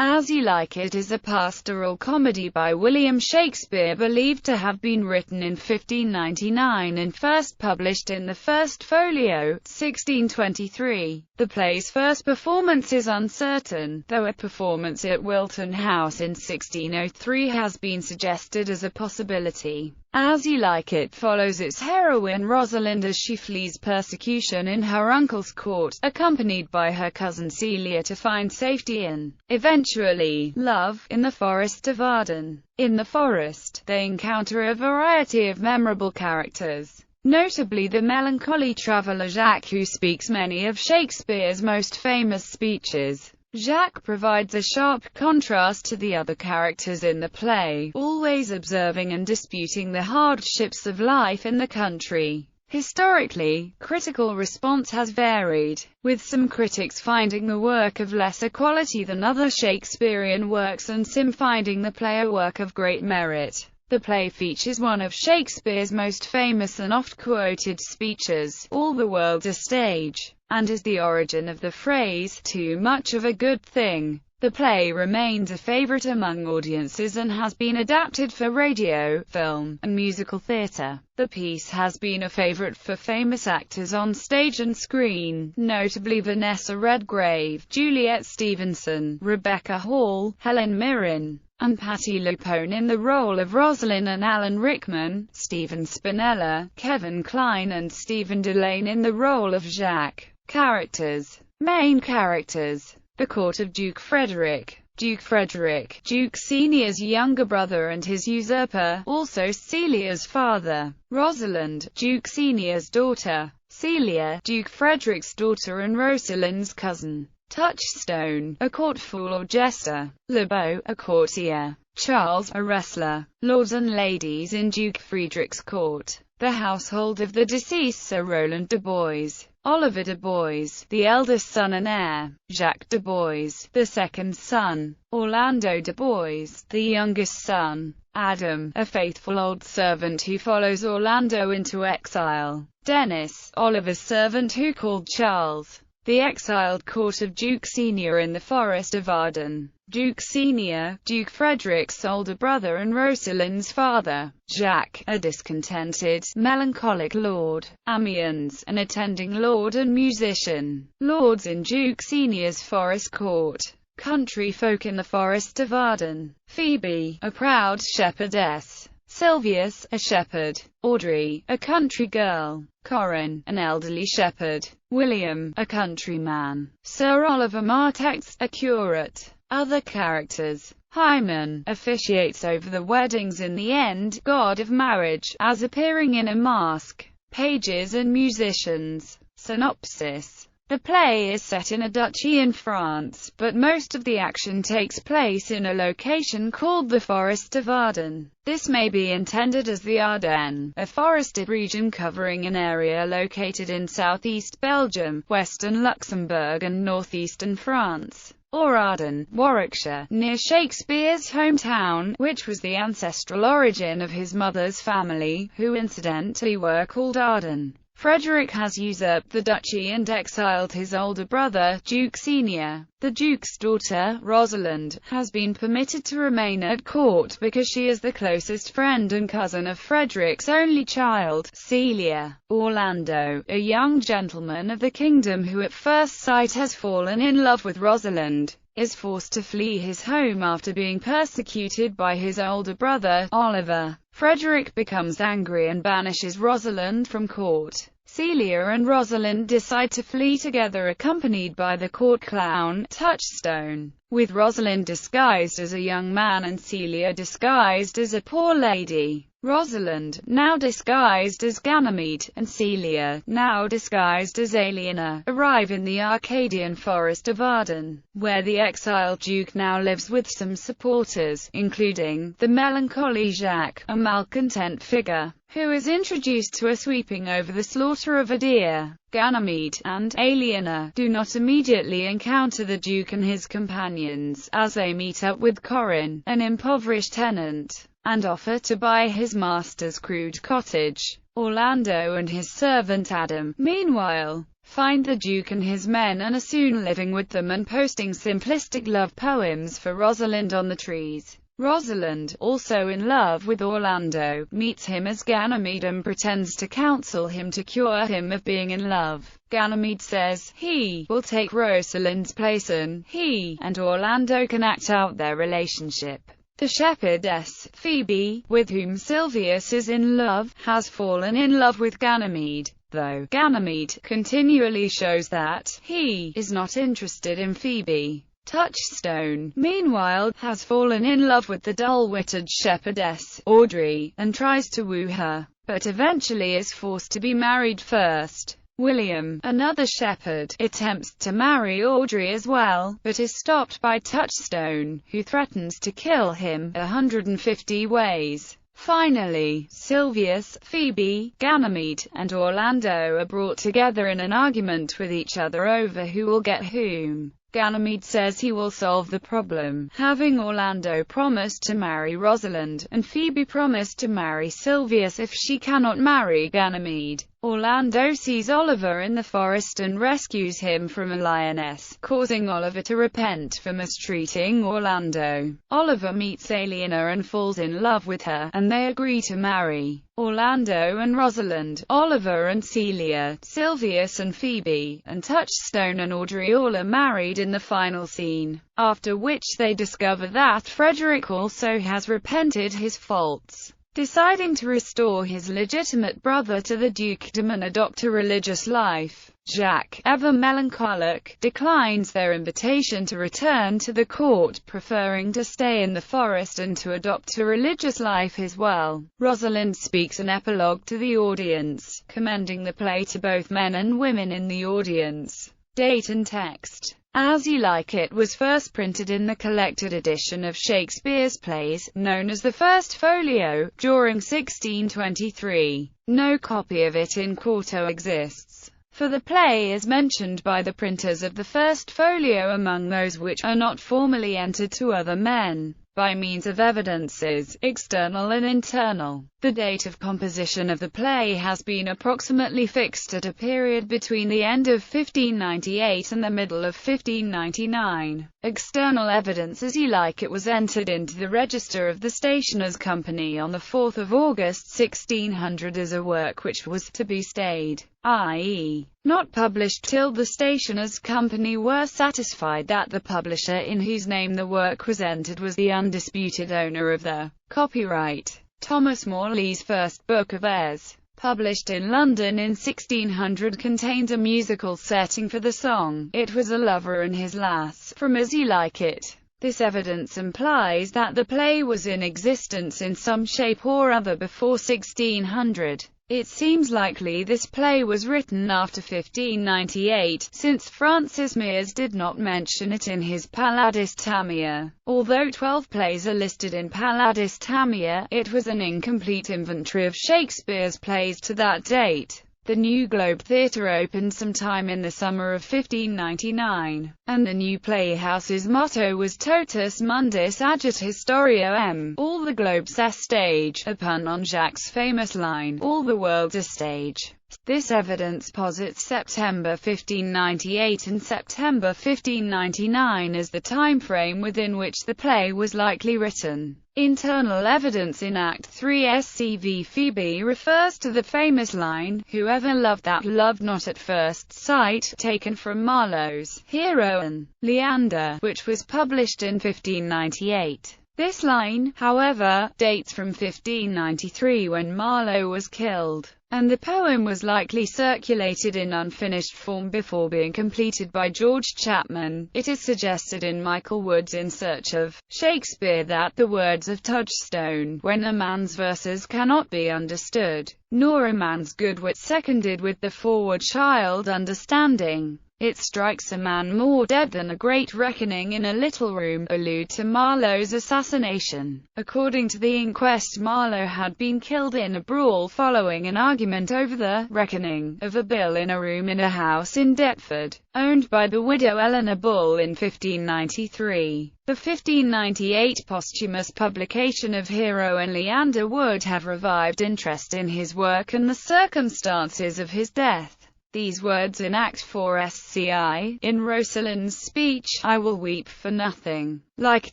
As You Like It is a pastoral comedy by William Shakespeare believed to have been written in 1599 and first published in the First Folio, 1623. The play's first performance is uncertain, though a performance at Wilton House in 1603 has been suggested as a possibility. As You Like It follows its heroine Rosalind as she flees persecution in her uncle's court, accompanied by her cousin Celia to find safety in, eventually, love, in the Forest of Arden. In the forest, they encounter a variety of memorable characters, notably the melancholy traveller Jacques, who speaks many of Shakespeare's most famous speeches. Jacques provides a sharp contrast to the other characters in the play, always observing and disputing the hardships of life in the country. Historically, critical response has varied, with some critics finding the work of lesser quality than other Shakespearean works and some finding the play a work of great merit. The play features one of Shakespeare's most famous and oft-quoted speeches, "All the world's a stage," and is the origin of the phrase, "too much of a good thing." The play remains a favorite among audiences and has been adapted for radio, film, and musical theatre. The piece has been a favorite for famous actors on stage and screen, notably Vanessa Redgrave, Juliet Stevenson, Rebecca Hall, Helen Mirren, and Patti LuPone in the role of Rosalind, and Alan Rickman, Stephen Spinella, Kevin Kline and Stephen Delane in the role of Jacques. Characters. Main characters. The court of Duke Frederick. Duke Frederick, Duke Senior's younger brother and his usurper, also Celia's father. Rosalind, Duke Senior's daughter. Celia, Duke Frederick's daughter and Rosalind's cousin. Touchstone, a court fool or jester. Le Beau, a courtier. Charles, a wrestler. Lords and ladies in Duke Friedrich's court. The household of the deceased Sir Roland de Boys. Oliver de Boys, the eldest son and heir. Jacques de Boys, the second son. Orlando de Boys, the youngest son. Adam, a faithful old servant who follows Orlando into exile. Dennis, Oliver's servant who called Charles. The exiled court of Duke Senior in the Forest of Arden. Duke Senior, Duke Frederick's older brother and Rosalind's father. Jacques, a discontented, melancholic lord. Amiens, an attending lord and musician. Lords in Duke Senior's forest court. Country folk in the Forest of Arden. Phoebe, a proud shepherdess. Silvius, a shepherd. Audrey, a country girl. Corin, an elderly shepherd. William, a countryman. Sir Oliver Martex, a curate. Other characters. Hymen, officiates over the weddings in the end, god of marriage, as appearing in a mask. Pages and musicians. Synopsis. The play is set in a duchy in France, but most of the action takes place in a location called the Forest of Arden. This may be intended as the Ardennes, a forested region covering an area located in southeast Belgium, western Luxembourg and northeastern France. Or Arden, Warwickshire, near Shakespeare's hometown, which was the ancestral origin of his mother's family, who incidentally were called Arden. Frederick has usurped the duchy and exiled his older brother, Duke Senior. The Duke's daughter, Rosalind, has been permitted to remain at court because she is the closest friend and cousin of Frederick's only child, Celia. Orlando, a young gentleman of the kingdom who at first sight has fallen in love with Rosalind, is forced to flee his home after being persecuted by his older brother, Oliver. Frederick becomes angry and banishes Rosalind from court. Celia and Rosalind decide to flee together, accompanied by the court clown, Touchstone, with Rosalind disguised as a young man and Celia disguised as a poor lady. Rosalind, now disguised as Ganymede, and Celia, now disguised as Aliena, arrive in the Arcadian Forest of Arden, where the exiled Duke now lives with some supporters, including the melancholy Jacques, a malcontent figure, who is introduced to a sweeping over the slaughter of a deer. Ganymede and Aliena do not immediately encounter the Duke and his companions, as they meet up with Corin, an impoverished tenant, and offer to buy his master's crude cottage. Orlando and his servant Adam, meanwhile, find the Duke and his men and are soon living with them and posting simplistic love poems for Rosalind on the trees. Rosalind, also in love with Orlando, meets him as Ganymede and pretends to counsel him to cure him of being in love. Ganymede says he will take Rosalind's place and he and Orlando can act out their relationship. The shepherdess, Phoebe, with whom Silvius is in love, has fallen in love with Ganymede, though Ganymede continually shows that he is not interested in Phoebe. Touchstone, meanwhile, has fallen in love with the dull-witted shepherdess, Audrey, and tries to woo her, but eventually is forced to be married first. William, another shepherd, attempts to marry Audrey as well, but is stopped by Touchstone, who threatens to kill him 150 ways. Finally, Silvius, Phoebe, Ganymede, and Orlando are brought together in an argument with each other over who will get whom. Ganymede says he will solve the problem, having Orlando promised to marry Rosalind, and Phoebe promised to marry Silvius if she cannot marry Ganymede. Orlando sees Oliver in the forest and rescues him from a lioness, causing Oliver to repent for mistreating Orlando. Oliver meets Aliena and falls in love with her, and they agree to marry. Orlando and Rosalind, Oliver and Celia, Silvius and Phoebe, and Touchstone and Audrey all are married in the final scene, after which they discover that Frederick also has repented his faults. Deciding to restore his legitimate brother to the dukedom and adopt a religious life, Jacques, ever melancholic, declines their invitation to return to the court, preferring to stay in the forest and to adopt a religious life as well. Rosalind speaks an epilogue to the audience, commending the play to both men and women in the audience. Date and text. As You Like It was first printed in the collected edition of Shakespeare's plays, known as the First Folio, during 1623. No copy of it in quarto exists, for the play is mentioned by the printers of the First Folio among those which are not formally entered to other men, by means of evidences, external and internal. The date of composition of the play has been approximately fixed at a period between the end of 1598 and the middle of 1599. External evidence As You Like It was entered into the register of the Stationers' Company on the 4th of August 1600 as a work which was to be stayed, i.e., not published till the Stationers' Company were satisfied that the publisher in whose name the work was entered was the undisputed owner of the copyright. Thomas Morley's first book of airs, published in London in 1600, contained a musical setting for the song "It Was a Lover and His Lass" from As You Like It. This evidence implies that the play was in existence in some shape or other before 1600. It seems likely this play was written after 1598, since Francis Mears did not mention it in his Paladis Tamia. Although 12 plays are listed in Paladis Tamia, it was an incomplete inventory of Shakespeare's plays to that date. The New Globe Theatre opened sometime in the summer of 1599, and the new playhouse's motto was Totus Mundus Agit Historia M. All the Globe's a stage, a pun on Jacques' famous line, "All the world's a stage." This evidence posits September 1598 and September 1599 as the time frame within which the play was likely written. Internal evidence in Act 3 SCV Phoebe refers to the famous line, "Whoever loved that loved not at first sight," taken from Marlowe's Hero and Leander, which was published in 1598. This line, however, dates from 1593 when Marlowe was killed, and the poem was likely circulated in unfinished form before being completed by George Chapman. It is suggested in Michael Wood's In Search of Shakespeare that the words of Touchstone, "When a man's verses cannot be understood, nor a man's good wit seconded with the forward child understanding," "It strikes a man more dead than a great reckoning in a little room," allude to Marlowe's assassination. According to the inquest, Marlowe had been killed in a brawl following an argument over the reckoning of a bill in a room in a house in Deptford, owned by the widow Eleanor Bull in 1593. The 1598 posthumous publication of Hero and Leander would have revived interest in his work and the circumstances of his death. These words in Act 4 SCI, in Rosalind's speech, "I will weep for nothing," like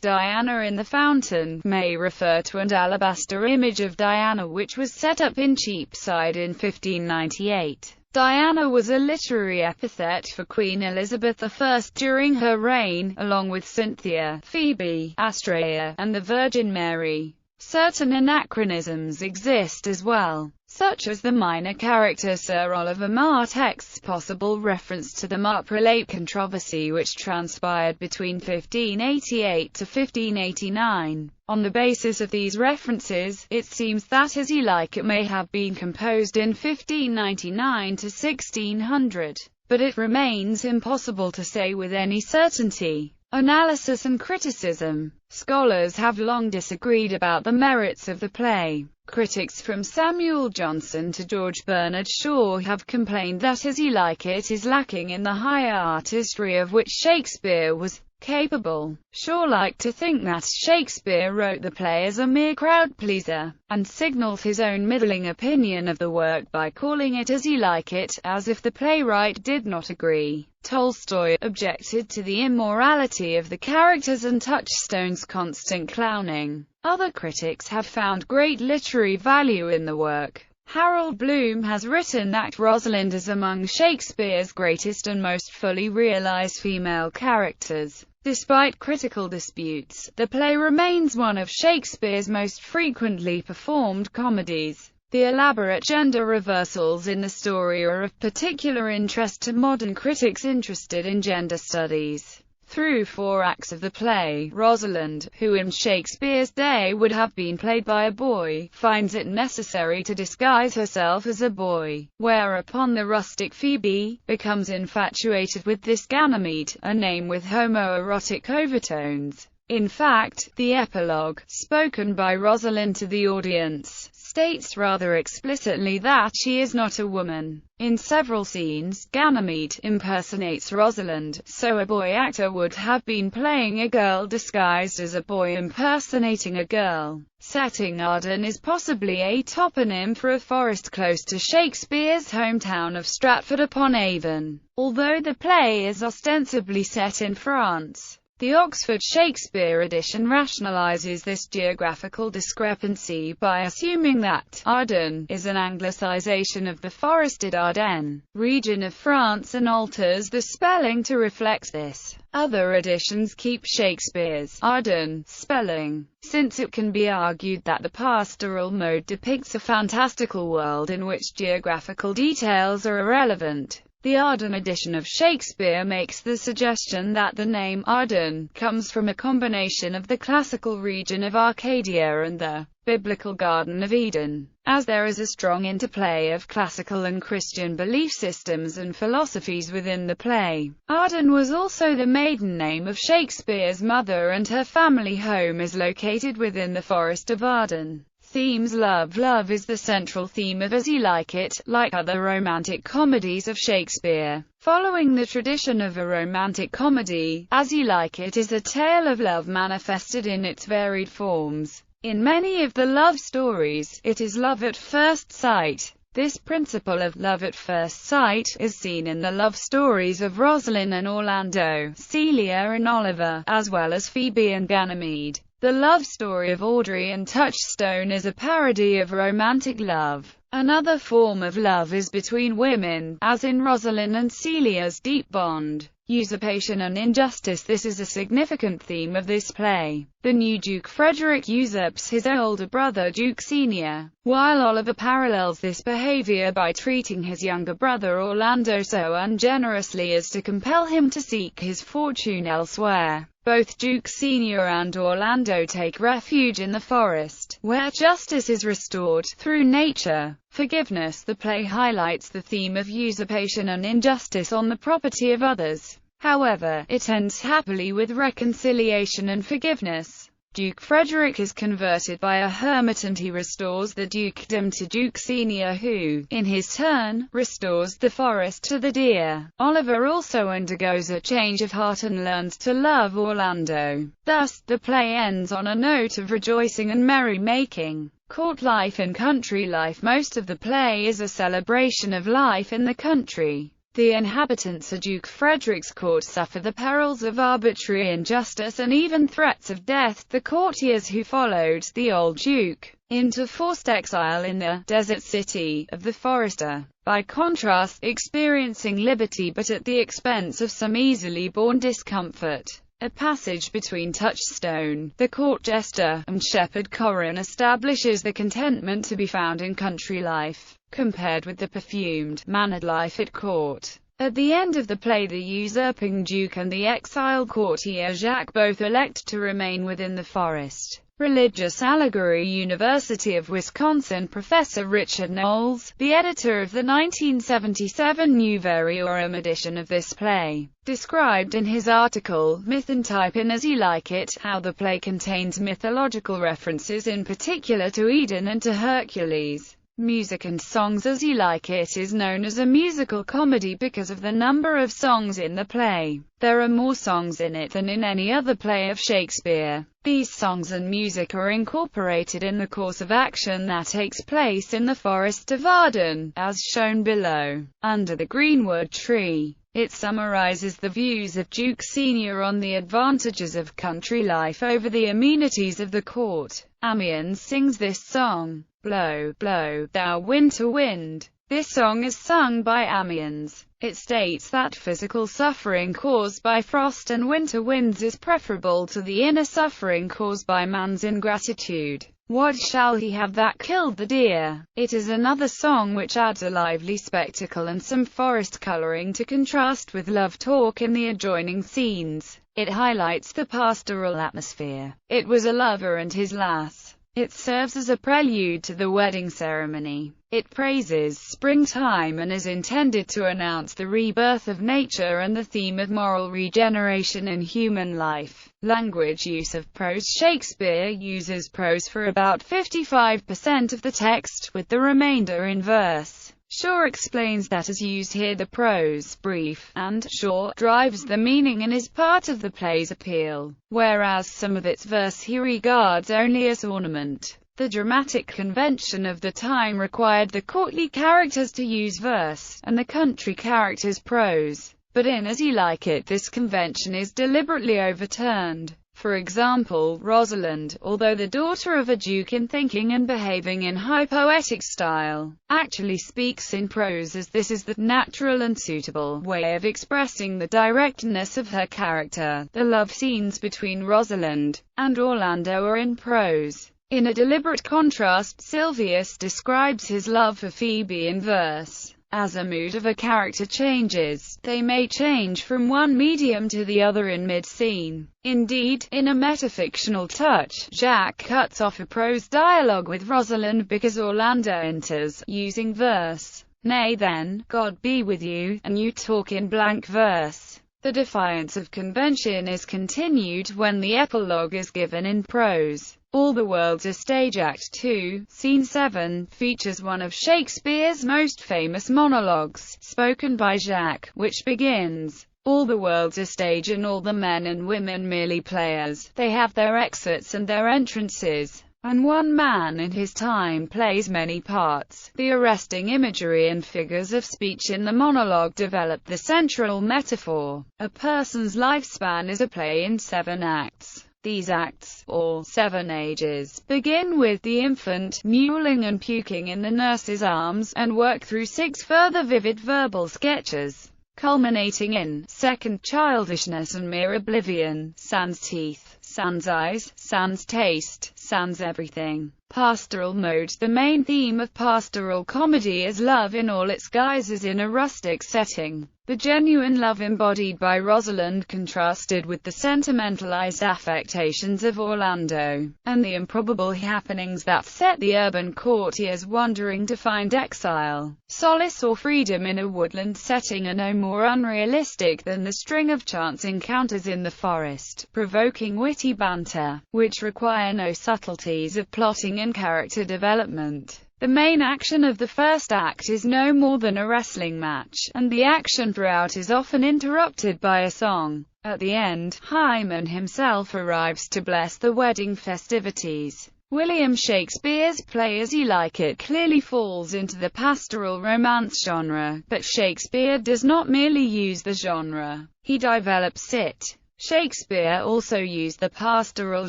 Diana in the fountain, may refer to an alabaster image of Diana which was set up in Cheapside in 1598. Diana was a literary epithet for Queen Elizabeth I during her reign, along with Cynthia, Phoebe, Astraea, and the Virgin Mary. Certain anachronisms exist as well, such as the minor character Sir Oliver Martex's possible reference to the Marp Prelate controversy which transpired between 1588 to 1589. On the basis of these references, it seems that As You Like It may have been composed in 1599 to 1600, but it remains impossible to say with any certainty. Analysis and criticism. Scholars have long disagreed about the merits of the play. Critics from Samuel Johnson to George Bernard Shaw have complained that As You Like It is lacking in the higher artistry of which Shakespeare was capable. Shaw liked to think that Shakespeare wrote the play as a mere crowd-pleaser, and signaled his own middling opinion of the work by calling it As You Like It, as if the playwright did not agree. Tolstoy objected to the immorality of the characters and Touchstone's constant clowning. Other critics have found great literary value in the work. Harold Bloom has written that Rosalind is among Shakespeare's greatest and most fully realized female characters. Despite critical disputes, the play remains one of Shakespeare's most frequently performed comedies. The elaborate gender reversals in the story are of particular interest to modern critics interested in gender studies. Through 4 acts of the play, Rosalind, who in Shakespeare's day would have been played by a boy, finds it necessary to disguise herself as a boy, whereupon the rustic Phoebe becomes infatuated with this Ganymede, a name with homoerotic overtones. In fact, the epilogue, spoken by Rosalind to the audience, states rather explicitly that she is not a woman. In several scenes, Ganymede impersonates Rosalind, so a boy actor would have been playing a girl disguised as a boy impersonating a girl. Setting Arden is possibly a toponym for a forest close to Shakespeare's hometown of Stratford-upon-Avon, although the play is ostensibly set in France. The Oxford Shakespeare edition rationalizes this geographical discrepancy by assuming that Arden is an anglicization of the forested Ardennes region of France and alters the spelling to reflect this. Other editions keep Shakespeare's Arden spelling, since it can be argued that the pastoral mode depicts a fantastical world in which geographical details are irrelevant. The Arden edition of Shakespeare makes the suggestion that the name Arden comes from a combination of the classical region of Arcadia and the biblical Garden of Eden, as there is a strong interplay of classical and Christian belief systems and philosophies within the play. Arden was also the maiden name of Shakespeare's mother, and her family home is located within the Forest of Arden. Themes. Love is the central theme of As You Like It, like other romantic comedies of Shakespeare. Following the tradition of a romantic comedy, As You Like It is a tale of love manifested in its varied forms. In many of the love stories, it is love at first sight. This principle of love at first sight is seen in the love stories of Rosalind and Orlando, Celia and Oliver, as well as Phoebe and Ganymede. The love story of Audrey and Touchstone is a parody of romantic love. Another form of love is between women, as in Rosalind and Celia's deep bond. Usurpation and injustice. This is a significant theme of this play. The new Duke Frederick usurps his older brother Duke Senior, while Oliver parallels this behavior by treating his younger brother Orlando so ungenerously as to compel him to seek his fortune elsewhere. Both Duke Senior and Orlando take refuge in the forest. forest, where justice is restored through nature. Forgiveness. The play highlights the theme of usurpation and injustice on the property of others. However, it ends happily with reconciliation and forgiveness. Duke Frederick is converted by a hermit and he restores the dukedom to Duke Senior, who, in his turn, restores the forest to the deer. Oliver also undergoes a change of heart and learns to love Orlando. Thus, the play ends on a note of rejoicing and merrymaking. Court life and country life. Most of the play is a celebration of life in the country. The inhabitants of Duke Frederick's court suffer the perils of arbitrary injustice and even threats of death. The courtiers who followed the old duke into forced exile in the desert city of the forester, by contrast, experiencing liberty but at the expense of some easily borne discomfort. A passage between Touchstone, the court jester, and Shepherd Corrin establishes the contentment to be found in country life, compared with the perfumed, mannered life at court. At the end of the play, the usurping duke and the exiled courtier Jacques both elect to remain within the forest. Religious allegory. University of Wisconsin professor Richard Knowles, the editor of the 1977 New Variorum edition of this play, described in his article, Myth and Type in As You Like It, how the play contains mythological references in particular to Eden and to Hercules. Music and songs. As You Like It is known as a musical comedy because of the number of songs in the play. There are more songs in it than in any other play of Shakespeare. These songs and music are incorporated in the course of action that takes place in the Forest of Arden, as shown below. Under the Greenwood Tree. It summarizes the views of Duke Senior on the advantages of country life over the amenities of the court. Amiens sings this song. Blow, blow, thou winter wind. This song is sung by Amiens. It states that physical suffering caused by frost and winter winds is preferable to the inner suffering caused by man's ingratitude. What shall he have that killed the deer? It is another song which adds a lively spectacle and some forest coloring to contrast with love talk in the adjoining scenes. It highlights the pastoral atmosphere. It was a lover and his lass. It serves as a prelude to the wedding ceremony. It praises springtime and is intended to announce the rebirth of nature and the theme of moral regeneration in human life. Language use of prose. Shakespeare uses prose for about 55% of the text, with the remainder in verse. Shaw explains that as used here the prose, brief, and short, drives the meaning and is part of the play's appeal, whereas some of its verse he regards only as ornament. The dramatic convention of the time required the courtly characters to use verse, and the country characters prose. But in As You Like It, this convention is deliberately overturned. For example, Rosalind, although the daughter of a duke in thinking and behaving in high poetic style, actually speaks in prose, as this is the natural and suitable way of expressing the directness of her character. The love scenes between Rosalind and Orlando are in prose. In a deliberate contrast, Silvius describes his love for Phoebe in verse. As a mood of a character changes, they may change from one medium to the other in mid-scene. Indeed, in a metafictional touch, Jacques cuts off a prose dialogue with Rosalind because Orlando enters, using verse. Nay then, God be with you, and you talk in blank verse. The defiance of convention is continued when the epilogue is given in prose. All the World's a Stage. Act 2, Scene 7, features one of Shakespeare's most famous monologues, spoken by Jacques, which begins, "All the world's a stage and all the men and women merely players. They have their exits and their entrances, and one man in his time plays many parts." The arresting imagery and figures of speech in the monologue develop the central metaphor. A person's lifespan is a play in 7 acts. These acts, or 7 ages, begin with the infant, mewling and puking in the nurse's arms, and work through 6 further vivid verbal sketches, culminating in, second childishness and mere oblivion, sans teeth, sans eyes, sans taste, sans everything. Pastoral mode. The main theme of pastoral comedy is love in all its guises in a rustic setting. The genuine love embodied by Rosalind contrasted with the sentimentalized affectations of Orlando, and the improbable happenings that set the urban courtiers wandering to find exile, solace or freedom in a woodland setting are no more unrealistic than the string of chance encounters in the forest, provoking witty banter, which require no subtleties of plotting and character development. The main action of the first act is no more than a wrestling match, and the action throughout is often interrupted by a song. At the end, Hymen himself arrives to bless the wedding festivities. William Shakespeare's play As You Like It clearly falls into the pastoral romance genre, but Shakespeare does not merely use the genre, he develops it. Shakespeare also used the pastoral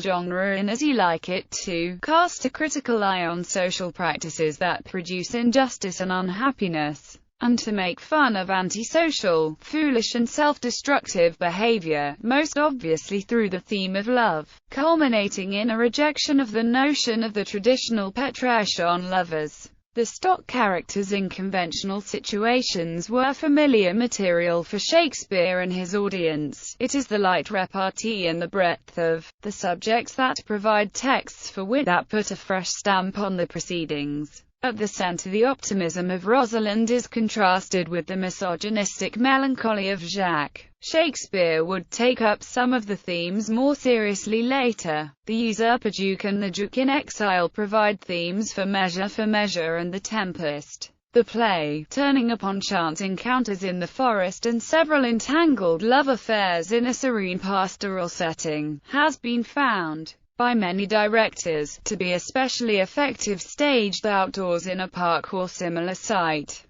genre in As You Like It to cast a critical eye on social practices that produce injustice and unhappiness, and to make fun of antisocial, foolish and self-destructive behavior, most obviously through the theme of love, culminating in a rejection of the notion of the traditional Petrarchan lovers. The stock characters in conventional situations were familiar material for Shakespeare and his audience. It is the light repartee and the breadth of the subjects that provide texts for wit that put a fresh stamp on the proceedings. At the center, the optimism of Rosalind is contrasted with the misogynistic melancholy of Jacques. Shakespeare would take up some of the themes more seriously later. The usurper Duke and the Duke in Exile provide themes for Measure and The Tempest. The play, turning upon chance encounters in the forest and several entangled love affairs in a serene pastoral setting, has been found by many directors to be especially effective staged outdoors in a park or similar site.